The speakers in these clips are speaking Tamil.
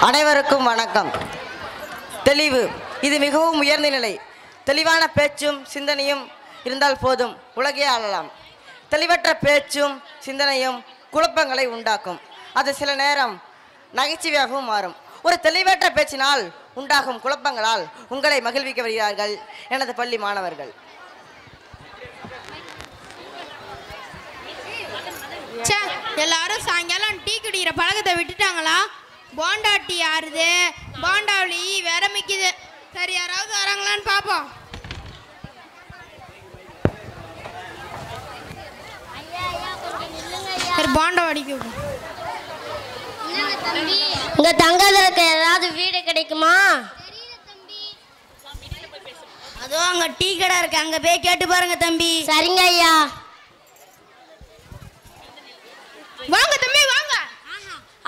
அனைவருக்கும் வணக்கம். தெளிவு இது மிகவும் உயர்ந்த நிலை. தெளிவான பேச்சும் சிந்தனையும் இருந்தால் போதும், உலகே ஆளலாம். தெளிவற்ற பேச்சும் சிந்தனையும் குழப்பங்களை உண்டாக்கும். அது சில நேரம் நகைச்சுவையாகவும் மாறும். ஒரு தெளிவற்ற பேச்சினால் உண்டாகும் குழப்பங்களால் உங்களை மகிழ்விக்க வருகிறார்கள் எனது பள்ளி மாணவர்கள். எல்லாரும் சாயங்காலம் டீ குடிக்கிற பழக்கத்தை விட்டுட்டாங்களா? போண்டா டீ ஆறுது, போண்டாவளி விரமிக்குது. சரி, யாராவது வராங்களான்னு பார்ப்போம். சரி, போண்டா வடிக்கும். இங்க தங்கறதுக்கு ஏதாவது வீடு கிடைக்குமா? அதோ அங்க டீ கடை இருக்கு, அங்க போய் கேட்டு பாருங்க தம்பி. சரிங்க ஐயா. வாங்க தம்பி வாங்க.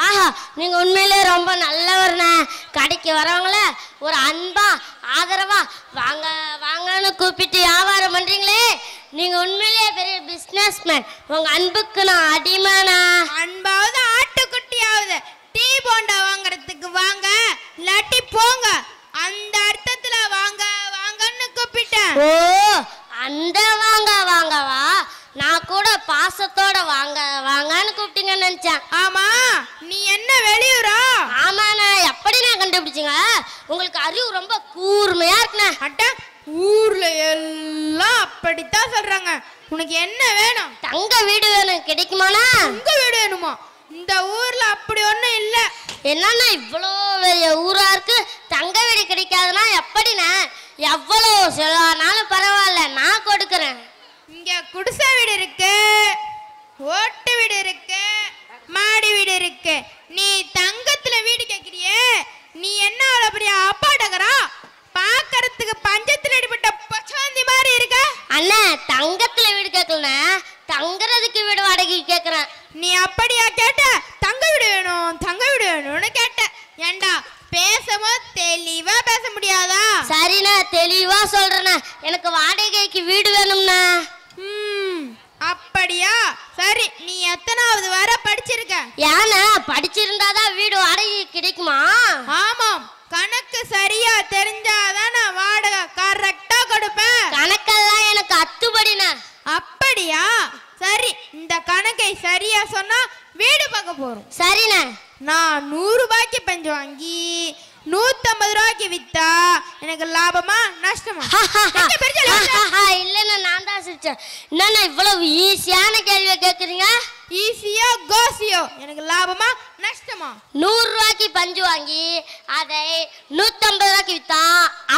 ஆஹா, நீங்க உண்மையிலே ரொம்ப நல்லவர்ண்ணே. கடைக்கு வரவங்கள ஒரு அன்பா ஆதரவா வாங்க வாங்கன்னு கூப்பிட்டு வியாபாரம் பண்றீங்களே, நீங்க உண்மையிலேயே பெரிய பிசினஸ் மேன். உங்க அன்புக்கு நான் அடிமானா. அன்பாவது ஆட்டுக்குட்டியாவது டீ போண்டா வாங்குறதுக்கு வாங்க, இல்லாட்டி போங்க. அந்த அர்த்தத்துல வாங்க வாங்கன்னு கூப்பிட்டேன். ஓ, அந்த வாங்க வாங்கவா? நான் கூட பாசத்தோட வாங்க வாங்கன்னு கூப்பிட்டீங்கன்னு நினைச்சேன். ஆமா, நீ என்ன வெளியூரா? ஆமாண்ணா. எப்படி நான் கண்டுபிடிச்சிங்க? உங்களுக்கு அறிவு ரொம்ப கூர்மையா இருக்குண்ணே. அட்ட, ஊர்ல எல்லாம் அப்படித்தான் சொல்றாங்க. உனக்கு என்ன வேணும்? தங்க வீடு வேணும், கிடைக்குமாண்ணா? உங்க வீடு வேணுமா? இந்த ஊர்ல அப்படி ஒண்ணும் இல்ல. என்னன்னா இவ்வளோ பெரிய ஊரா இருக்கு, தங்க வீடு கிடைக்காதுன்னா எப்படிண்ணே? எவ்வளோ செலவானாலும் பரவாயில்ல, நான் கொடுக்குறேன். இங்க குடிசை வீடு இருக்கு, ஓட்டு வீடு இருக்கு, மாடி வீடு இருக்கு. நீ தங்கத்துல வீடு கேக்குறியே, நீ என்ன அவ்வளவு பெரிய அப்பாடகரா? பாக்கறதுக்கு பஞ்சத்துல அடிபட்ட பச்சாந்தி மாதிரி இருக்க. அண்ணா, தங்கத்துல வீடு கேட்கலண்ணே, தங்குறதுக்கு வீடு வாடகை கேட்குறேன். நீ அப்படியா கேட்ட? தங்க வீடு வேணும் தங்க வீடு வேணும்னு கேட்ட. ஏண்டா பேசும்போது தெளிவா பேச முடியாதா? சரிண்ணா, தெளிவா சொல்றேண்ணே. எனக்கு வாடகைக்கு வீடு வேணும்ண்ணா. அப்படியா? சரி, நீ எத்தனாவது வரை படிச்சிருக்க? ஏன்னா படிச்சிருந்தாதான் வீடு வாடகை கிடைக்குமா? ஆமாம், கணக்கு சரியா தெரிஞ்சாதான் நான் வாடகை கரெக்டா கொடுப்பேன். கணக்கெல்லாம் எனக்கு அத்துபடிண்ணே. அப்படியா? சரி, இந்த கணக்கை சரியா சொன்னா வீடு பார்க்க போறோம். சரிண்ணே. நான் 100 ரூபாய்க்கு பஞ்சு வாங்கி 150 ரூபாய்க்கு வித்தா எனக்கு லாபமா நஷ்டமா? இல்லைண்ணா, நான் தான் சிரிச்சேன். என்னண்ணா இவ்வளவு ஈஸியான கேள்வியை கேட்குறீங்க? ஈஸியோ கோசியோ, எனக்கு லாபமா நஷ்டமா? 100 ரூபாய்க்கு பஞ்சு வாங்கி அதை 150 ரூபாய்க்கு வித்தா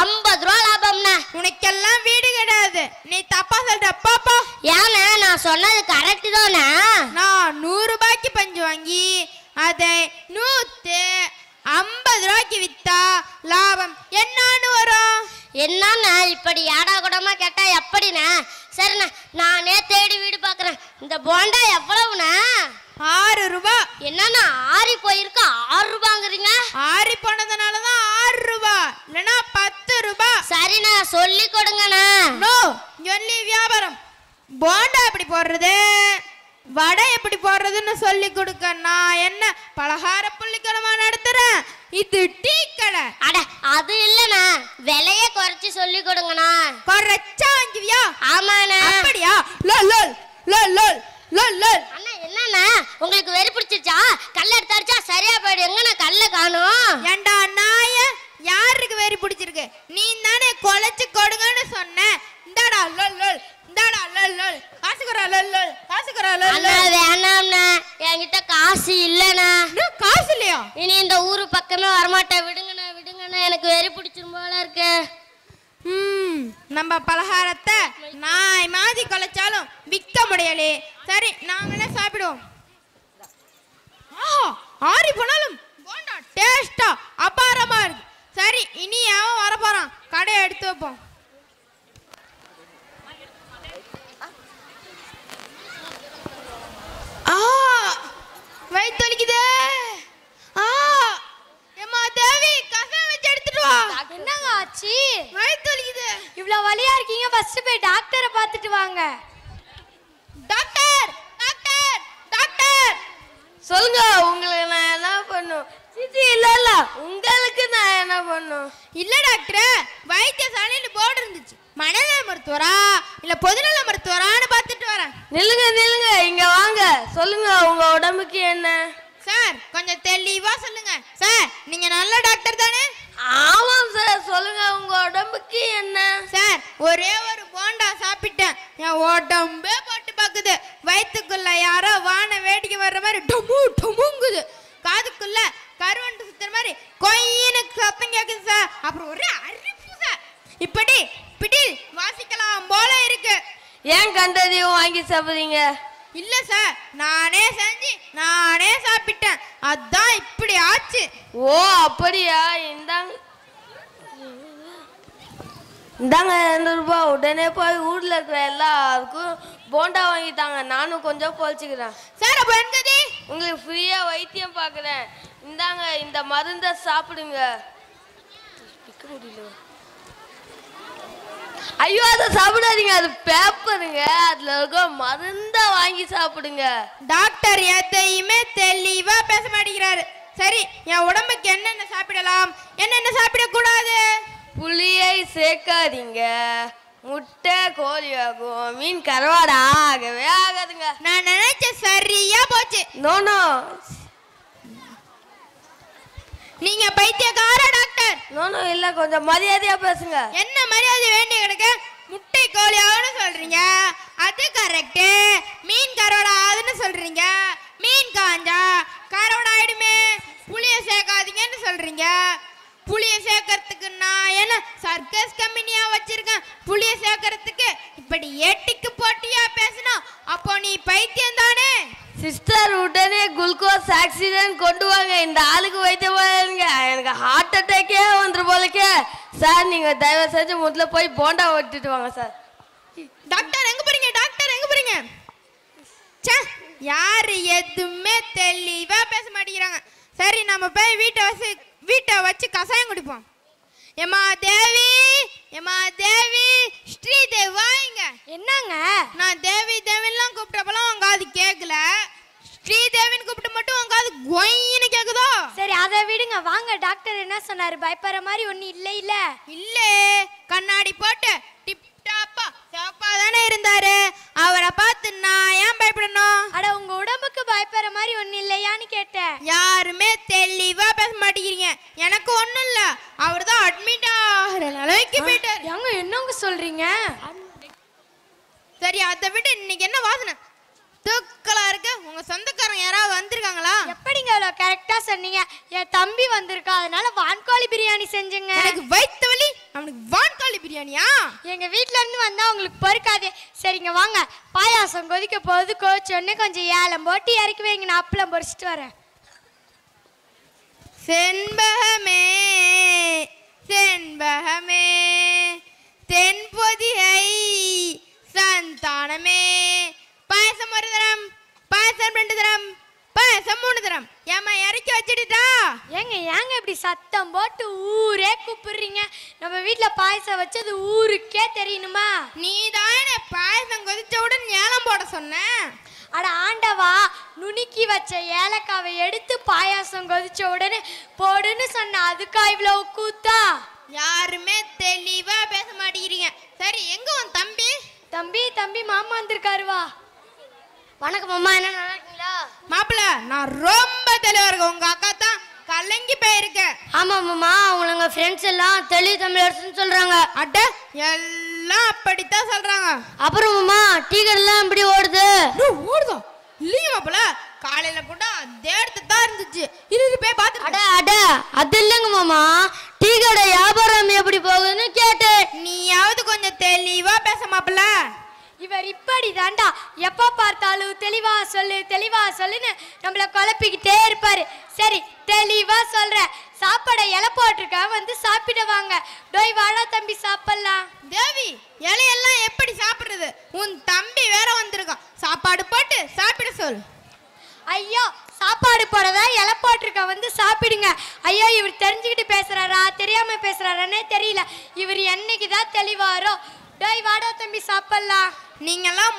50 ரூபா லாபம்ண்ணா. உனக்கெல்லாம் வீடு கிடையாது, நீ தப்பா சொல்ற. பாப்பா, ஏன்னா நான் சொன்னது கரெக்டு தானே? நான் 100 ரூபாய்க்கு பஞ்சு வாங்கி அதை 150 ரூபாய்க்கு வித்தா லாபம் என்னன்னு வரும்? என்னண்ணா இப்படி ஏடா கூடமா கேட்டா எப்படிண்ணா? சரிண்ணா, நானே தேடி வீடு பார்க்குறேன். இந்த போண்டா எவ்வளவுண்ணா? 6 ரூபாய். என்னண்ணா ஆறி போயிருக்கு 6 ரூபாங்கிறீங்க? ஆறி போனதுனாலதான் 6 ரூபாய், இல்லைன்னா 10 ரூபாய். சரிண்ணா, சொல்லி கொடுங்கண்ணா. நோ, சொல்லி வியாபாரம். போண்டா எப்படி போடுறது, வடை எப்படி போடுறதுன்னு சொல்லி கொடுக்க நான் என்ன பலகார புள்ளிக்கிழமா நடத்துறேன்? இது டீ கடை. அட, அது இல்லண்ணா, விலைய குறைச்சி சொல்லி கொடுங்கண்ணா. குறைச்சா வாங்குவியா? ஆமாண்ணா. அப்படியா? லோல் லோல் லோல் லோல் லோல் லோல். அண்ணா, என்னண்ணா உங்களுக்கு வெறி பிடிச்சிருச்சா? கல்ல எடுத்து அடிச்சா சரியா போயிடு. எங்கண்ணா கல்ல காணும்? ஏண்டா நாய, யாருக்கு வெறி பிடிச்சிருக்கு? நீ தானே குலைச்சு கொடுங்கன்னு சொன்ன. இந்தாடா லோல் லோல், இந்தாடா லோல் லோல், காசுக்குறா லோல் லோல், காசுக்குறா லோல் அண்ணா லோல். வேணாம்ண்ணா, என்கிட்ட காசு இல்லண்ணா. காசு இல்லையா? இனி இந்த ஊரு பக்கமே வரமாட்டேன். விடுங்கண்ணா விடுங்கண்ணா, எனக்கு வெறி பிடிச்சிரும் போல இருக்கு. நம்ம பலகாரத்தை நாய் மாதிரி குலைச்சாலும் விற்க முடியலே. சரி, நாங்களே சாப்பிடுவோம். ஆறி போனாலும் போண்டா டேஸ்டா அபாரமா இருக்கு. சரி, இனி அவன் வரப்போறான், கடையை எடுத்து வைப்போம். வயிற்றுலிக்குதே. ஏம்மா தேவி, கசம் வச்சு எடுத்துட்டு வா. என்னங்க ஆச்சு? வயிற்றுலிக்குது. இவ்வளவு வலியா இருக்கீங்க, ஃபர்ஸ்ட் போய் டாக்டரை பார்த்துட்டு வாங்க. Doctor doctor doctor. சொல்லுங்க, உங்களுக்கு நான் என்ன பண்ணும்? சிச்சி இல்ல இல்ல இல்ல டாக்டர், வைத்தியசாலையில போர்டு இருந்துச்சு. மனநல மருத்துவரா இல்ல பொதுநல மருத்துவரான்னு பார்த்துட்டு வரேன். நில்லுங்க நில்லுங்க, இங்க வாங்க. சொல்லுங்க, உங்க உடம்புக்கு என்ன? சார் கொஞ்சம் தெளிவா சொல்லுங்க. சார் நீங்க நல்ல டாக்டர் தானே? ஆமாம் சார், சொல்லுங்க, உங்க உடம்புக்கு என்ன? சார் ஒரே ஒரு போண்டா சாப்பிட்டேன், என் உடம்பே போட்டு பாக்குது. வயிற்றுக்குள்ள யாரோ வான வேடிக்கை வர்ற மாதிரி டொமு டொமுங்குது. காதுக்குள்ள கருவண்டு சுத்துற மாதிரி கொய்யின்னு சத்தம் கேக்குது சார். அப்புறம் ஒரே அரிப்பு சார். இப்படி பிடில் வாசிக்கலாம் போல இருக்கு. ஏன் கண்டதையும் வாங்கி சாப்பிடுறீங்க? இல்ல சார், நானே செஞ்சு நானே சாப்பிட்டேன், அதான் இப்படி ஆச்சு. ஓ அப்படியா? இந்தாங்க இந்தாங்க 200 ரூபாய். உடனே போய் ஊர்ல இருக்கிற எல்லாருக்கும் போண்டா வாங்கிட்டாங்க. நானும் கொஞ்சம் பொழிச்சுக்கிறேன். சார் அப்ப என்கதி உங்களுக்கு ஃப்ரீயா வைத்தியம் பார்க்குறேன். இந்தாங்க, இந்த மருந்தை சாப்பிடுங்க. ஐயோ, அதை சாப்பிடாதீங்க, அது பேப்பருங்க. அதுல இருக்க மருந்தை வாங்கி சாப்பிடுங்க. டாக்டர் எதையுமே தெளிவா பேச மாட்டேங்கிறாரு. சரி, என் உடம்புக்கு என்னென்ன சாப்பிடலாம், என்னென்ன சாப்பிடக்கூடாது? புளியை சேர்க்காதீங்க. முட்டை கோழி ஆகும், மீன் கருவாடா ஆகவே ஆகாதுங்க. நான் நினைச்ச சரியா போச்சு. நோ நீங்க பைத்தியக்கார டாக்டர். நோ இல்ல, கொஞ்சம் மரியாதையா பேசுங்க. என்ன மரியாதை வேண்டிய கிடக்கு? முட்டை கோழி ஆகுன்னு சொல்றீங்க, அது கரெக்ட். மீன் கரோடா ஆகுதுன்னு சொல்றீங்க, மீன் காஞ்சா கரோடா ஆயிடுமே. புளிய சேர்க்காதீங்கன்னு சொல்றீங்க, புளிய சேர்க்கறதுக்கு நான் என்ன சர்க்கஸ் கம்பெனியா வச்சிருக்கேன்? புளிய சேர்க்கறதுக்கு இப்படி ஏட்டிக்கு போட்டியா பேசினா அப்போ நீ பைத்தியம் தானே? சிஸ்டர், உடனே குளுக்கோஸ் ஆக்சிஜன் கொண்டு வாங்க. இந்த ஆளுக்கு வைத்தியம் பாருங்க, எனக்கு ஹார்ட் அட்டாக்கே வந்துரு போலக்கே. சார், நீங்க தயவு செஞ்சு முதல்ல போய் போண்டா ஓட்டிட்டு வாங்க சார். டாக்டர் எங்க போறீங்க? டாக்டர் எங்க போறீங்க? ச்சே, யாரு எதுவுமே தெளிவா பேச மாட்டேங்கிறாங்க. சரி, நம்ம போய் வீட்டை வச்சு கசாயம் குடிப்போம். ஏமா தேவி, ஏமா தேவி, ஸ்ரீதேவி வாங்க. என்னங்க? நான் தேவி தேவின்லாம் கூப்பிட்டப்பெல்லாம் உங்க காது கேட்கல, ஸ்ரீதேவின்னு கூப்பிட்டு மட்டும் உங்க காது கொய்ன்னு கேக்குதோ? சரி அதை விடுங்க, வாங்க. டாக்டர் என்ன சொன்னாரு? பயப்படுற மாதிரி ஒன்றும் இல்லை இல்ல? இல்லே, கண்ணாடி போட்டு டிப் டாப்பா சிவப்பா தானே இருந்தாரு. அவரை பார்த்து நான் ஏன் பயப்படணும்? அட, உங்க உடம்புக்கு பயப்படுற மாதிரி ஒன்றும் இல்லையான்னு கேட்டேன். யாருமே தெளிவா பேச மாட்டேங்கிறீங்க. எனக்கு ஒண்ணும் இல்ல, அவர் தான் அட்மிட் ஆகிற நிலைக்கு போயிட்டாரு. ஏங்க என்னங்க சொல்றீங்க? சரி, அதை விட்டு இன்னைக்கு என்ன வாசனை தூக்கலா இருக்கு? உங்க சொந்தக்காரங்க யாராவது வந்திருக்காங்களா? எப்படிங்க அவ்வளோ கரெக்டா சொன்னீங்க? என் தம்பி வந்திருக்கா, அதனால வான்கோழி பிரியாணி செஞ்சுங்க. எனக்கு வயிற்று வலி, அவனுக்கு வான்காளி பிரியாணியா? எங்க வீட்ல இருந்து வந்தா உங்களுக்கு பொறுக்காதே. சரிங்க வாங்க, பாயாசம் கொதிக்க போகுது. கோச்சொன்னு கொஞ்சம் ஏலம் போட்டு இறக்கி வைங்க, நான் அப்பளம் பொரிச்சிட்டு வரேன். செண்பகமே செண்பகமே தென்பொதிகை சந்தானமே, பாயசம் 1 தரம், பாயசம் 2 தரம், பாயசம் 3 தரம். ஏமா இறக்கி வச்சிடுதா? ஏங்க இப்படி சத்தம் போட்டு ஊரே கூப்பிடுறீங்க? நம்ம வீட்ல பாயசம் வச்சது ஊருக்கே தெரியணுமா? நீ தானே பாயசம் கொதிச்சவுடன் ஏலம் போட சொன்ன. அட ஆண்டவா, நுணுக்கி வச்ச ஏலக்காவை எடுத்து பாயாசம் கொதிச்ச உடனே போடுன்னு சொன்ன, அதுக்கா இவ்வளவு கூத்தா? யாருமே தெளிவா பேச மாட்டேங்கிறீங்க. சரி, எங்க உன் தம்பி? தம்பி மாமா வந்திருக்காரு. வா. வணக்கம் அம்மா, என்ன நல்லா இருக்கீங்களா? மாப்பிள்ள, நான் ரொம்ப தெளிவா இருக்கேன். உங்க அக்கா தான் கலங்கி போயிருக்க. ஆமா மாமா, உங்க ஃப்ரெண்ட்ஸ் எல்லாம் தெளிவு தமிழர்ஸ்னு சொல்றாங்க. அட, எல்லாம் அப்படித்தான் சொல்றாங்க. அப்புறம் மாமா, டீ கடைலாம் எப்படி ஓடுது? ஓடுதா? இல்லைங்க மாப்பிள்ள, காலையில கூட அதே இடத்துல தான் இருந்துச்சு. போய் பார்த்து. அட அது இல்லைங்க மாமா, டீ கடை வியாபாரம் எப்படி போகுதுன்னு கேட்டேன். நீயாவது கொஞ்சம் தெளிவா பேச மாப்பிள்ள. இவர் இப்படி தாண்டா, எப்ப பார்த்தாலும் தெளிவா சொல்லுன்னு நம்மள குழப்பிக்கிட்டே இருப்பாரு. சரி, தெளிவா சொல்ற, சாப்பாடை இலை போட்டிருக்க, வந்து சாப்பிட வாங்க. டோய் வாடா தம்பி, சாப்பிடலாம். தேவி, இலையெல்லாம் எப்படி சாப்பிடுறது? உன் தம்பி வேற வந்திருக்கான், சாப்பாடு போட்டு சாப்பிட சொல். ஐயோ, சாப்பாடு போறதா இலை போட்டிருக்க, வந்து சாப்பிடுங்க. ஐயோ, இவர் தெரிஞ்சுக்கிட்டு பேசுறாரா தெரியாம பேசுறாரானே தெரியல. இவர் என்னைக்குதான் தெளிவாரோ. டோய் வாடா தம்பி, சாப்பிடலாம். நீங்கெல்லாம்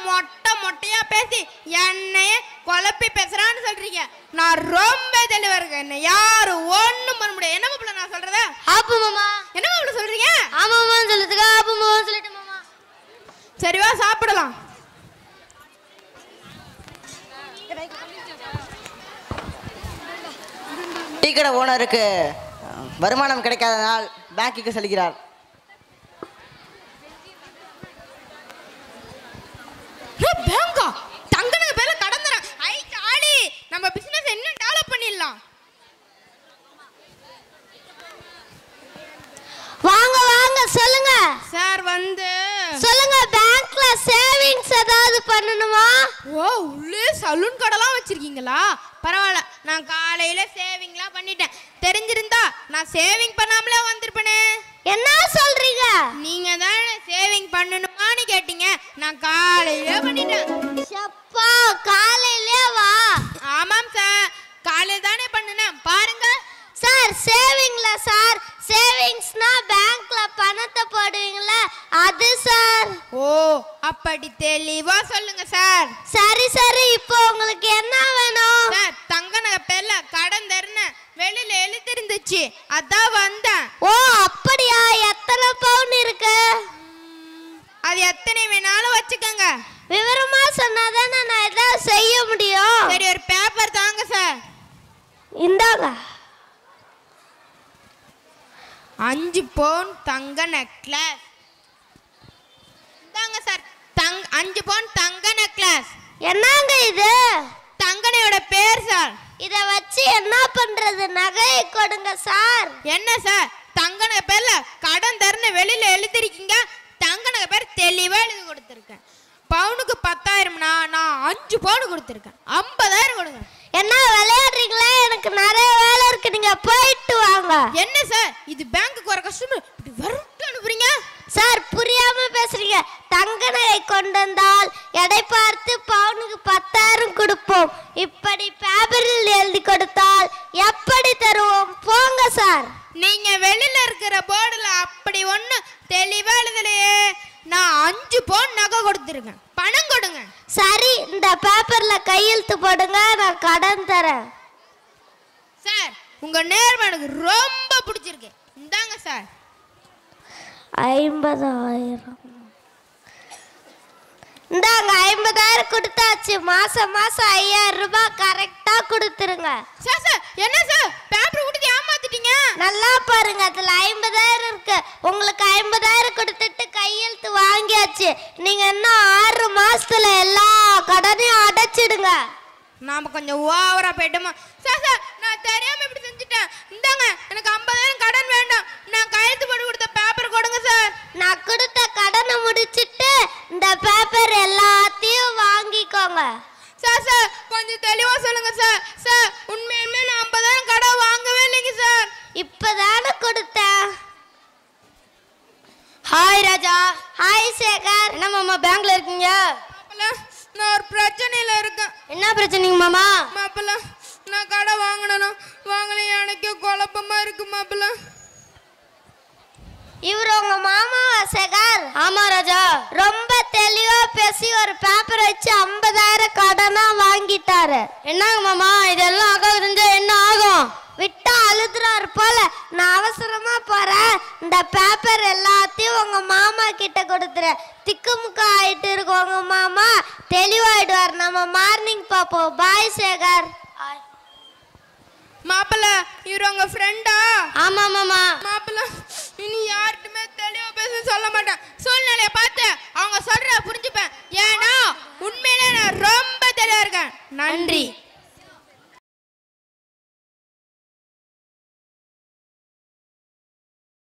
மொட்டையா பேசி என்னைய குழப்பி குழப்பி பேசுறான்னு சொல்றீங்க. நான் ரொம்ப தெளிவா இருக்கேன். என்ன யாரும் ஒண்ணும் பண்ண முடியாது. என்ன மாப்பிள்ள நான் சொல்றதா? ஆப்பு மாமா. என்ன மாப்பிள்ள சொல்றீங்க? ஆமா மாமா சொல்லுதுங்க. ஆப்பு மாமா சொல்லிட்டு மாமா. சரி வா சாப்பிடலாம். டீ கடை ஓனருக்கு வருமானம் கிடைக்காதனால் பேங்க்குக்கு செல்கிறார். பேங்கா தங்கனங்க பேர்ல கடன் தரேன். ஐ ஜாலி. நம்ம பிசினஸ் இன்னும் டெவலப் பண்ணிடலாம். வாங்க வாங்க சொல்லுங்க சார் வந்து சொல்லுங்க. பேங்க்ல சேவிங்ஸ் ஏதாவது பண்ணணுமா? ஓ உள்ளே சலூன் கடைலாம் வச்சிருக்கீங்களா? பரவாயில்ல. நான் காலையில சேவிங்லாம் பண்ணிட்டேன். தெரிஞ்சிருந்தா நான் சேவிங் பண்ணாமலே வந்திருப்பேனே. என்ன சொல்றீங்க? நீங்க தானே சேவிங் பண்ணணுமான்னு கேட்டீங்க. நான் காலையில பண்ணிட்டேன். சப்பா காலையிலே வா. ஆமாம் சார், காலையில தானே பண்ணினேன். பாருங்க சார் சேவிங்ல சார் சேவிங்ஸ்னா பேங்க்ல பணத்தை போடுவீங்களா அது சார். ஓ அப்படி தெளிவா சொல்லுங்க சார். சரி சரி இப்போ உங்களுக்கு என்ன வேணும்? சார் தங்க நகை பேர்ல கடன் தரேன்னு வெளியில எழுதிருந்துச்சு, அதான் வந்தேன். ஓ அப்படியா? எத்தனை பவுன் இருக்கு? அது எத்தனை வேணாலும் வச்சுக்கோங்க. விவரமா சொன்னாதானே நான் ஏதாவது செய்ய முடியும். சரி ஒரு பேப்பர் தாங்க சார். இந்தாங்க. 5 பவுன் தங்க நெக்லஸ். இந்தாங்க சார். 5 பவுன் தங்க நெக்லஸ். என்னங்க இது? தங்கனையோட பேர் சார். இத வச்சு என்ன பண்றது? நகையை கொடுங்க சார். என்ன சார் தங்க நகை பேர்ல கடன் தரேன்னு வெளியில எழுதிருக்கீங்க. தங்க நகை பேர் தெளிவா எழுதி கொடுத்துருக்கேன். பவுனுக்கு 10,000னா நான் 5 பவுன் கொடுத்துருக்கேன். 50,000 கொடுங்க. என்ன விளையாடுறீங்களா? எனக்கு நிறைய வேலை இருக்கு, நீங்க போயிட்டு வாங்க. என்ன சார் இது பேங்க்குக்கு வர கஸ்டமர் இப்படி வரட்டு அனுப்புறீங்க? சார் புரியாம பேசுறீங்க. தங்க நகை கொண்டு வந்தால் எடை பார்த்து பவுனுக்கு 10,000 கொடுப்போம். இப்படி பேப்பரில் எழுதி கொடுத்தால் எப்படி தருவோம்? போங்க சார். நீங்க வெளியில இருக்கிற போர்டுல அப்படி ஒண்ணு தெளிவா எழுதலையே. நான் 5 பவுன் நகை கொடுத்துருக்கேன். பணம் கொடுங்க. சரி இந்த பேப்பர்ல கையெழுத்து போடுங்க, நான் கடன் தரேன். சார் உங்க நேர்மை எனக்கு ரொம்ப பிடிச்சிருக்கு. இந்தாங்க சார். 50,000 இந்தாங்க. 50,000 கொடுத்தாச்சு. மாசம் மாசம் 5,000 ரூபாய் கரெக்டா கொடுத்துருங்க. சார் சார் என்ன சார் பேப்பர் கொடுத்து ஏமாத்திட்டீங்க? நல்லா பாருங்க, அதுல 50,000 இருக்கு. உங்களுக்கு 50,000 கொடுத்துட்டு கையெழுத்து வாங்கியாச்சு. நீங்க இன்னும் 6 மாசத்துல எல்லா கடனையும் அடைச்சிடுங்க. நாம கொஞ்சம் ஓவரா போயிட்டோமா? சார் சார் நான் தெரியாம இப்படி செஞ்சுட்டேன். இந்தாங்க எனக்கு 50,000 கடன் வேண்டாம். நான் கையெழுத்து போட்டு கொடுத்த பேப்பர் கொடுங்க சார். நான் கொடுத்த கடனை முடிச்சிட்டு இந்த பேப்பர் எல்லாத்தையும் வாங்கிக்கோங்க. சார் சார் கொஞ்சம் தெளிவா சொல்லுங்க சார். சார் உண்மையுமே நான் 50,000 கடன் வாங்கவே இல்லைங்க சார். இப்பதானே கொடுத்தேன். ஹாய் ராஜா. ஹாய் சேகர். என்ன மாமா பேங்க்ல இருக்கீங்க? மாப்பிள்ள நான் ஒரு பிரச்சனையில இருக்கேன். என்ன பிரச்சனைங்க மாமா? மாப்பிள்ள நான் கடன் வாங்கணும் வாங்கலையே, எனக்கு குழப்பமா இருக்கு மாப்பிள்ள. இவர் உங்க மாமாவா சேகர்? ஆமா ராஜா. ரொம்ப தெளிவா பேசி ஒரு பேப்பர் வச்சு 50,000 கடனா வாங்கிட்டாரு. என்னங்க மாமா இதெல்லாம் அக்கா தெரிஞ்சா என்ன ஆகும்? விட்டா அழுதுறாரு போல. நான் அவசரமா போறேன். இந்த பேப்பர் எல்லாத்தையும் உங்க மாமா கிட்ட கொடுத்துறேன். திக்குமுக்கா ஆயிட்டு இருக்கு உங்க மாமா, தெளிவாயிடுவார். நம்ம மார்னிங் பாப்போம். பாய் சேகர். மாப்பிள்ள இவர் உங்க ஃப்ரெண்டா? ஆமா மாமா. மாப்பிள்ள இனி யார்